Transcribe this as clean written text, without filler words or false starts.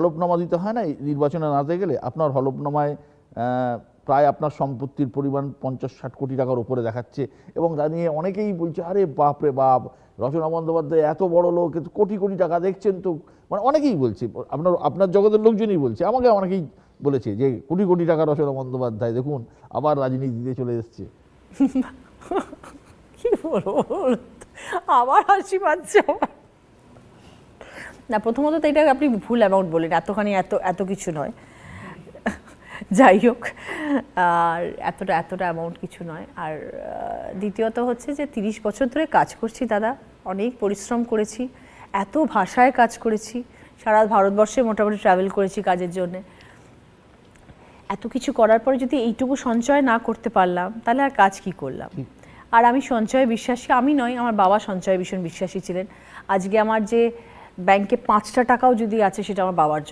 হলফনামা দিতে হয় না নির্বাচনে নাতে গেলে, আপনার হলফনামায় প্রায় আপনার সম্পত্তির পরিমাণ 50-60 কোটি টাকার উপরে দেখাচ্ছে, এবং তা নিয়ে অনেকেই বলছে আরে বাপ রে বাপ, রচনা বন্দ্যোপাধ্যায় এত বড় লোক, কোটি কোটি টাকা দেখছেন তো, মানে অনেকেই বলছে, আপনার জগতের লোকজনই বলছে, আমাকে অনেকেই বলেছে যে কোটি কোটি টাকা রচনা বন্দ্যোপাধ্যায়, দেখুন আবার রাজনীতিতে চলে এসছে। কি বলবো, আবার হাসি পাচ্ছে না। প্রথমত তো এটা আপনি ভুল অ্যামাউন্ট বলেন, এতখানি এত কিছু নয়, যাই হোক, আর এতটা অ্যামাউন্ট কিছু নয়। আর দ্বিতীয়ত হচ্ছে যে 30 বছর ধরে কাজ করছি দাদা, অনেক পরিশ্রম করেছি, এত ভাষায় কাজ করেছি, সারা ভারতবর্ষে মোটামুটি ট্রাভেল করেছি কাজের জন্যে। এত কিছু করার পরে যদি এইটুকু সঞ্চয় না করতে পারলাম, তাহলে আর কাজ কি করলাম? আর আমি সঞ্চয়ে বিশ্বাসী, আমি নয়, আমার বাবা সঞ্চয়ে ভীষণ বিশ্বাসী ছিলেন। আজকে আমার যে ব্যাংকে 5টা টাকাও যদি আছে, সেটা আমার বাবার জন্য।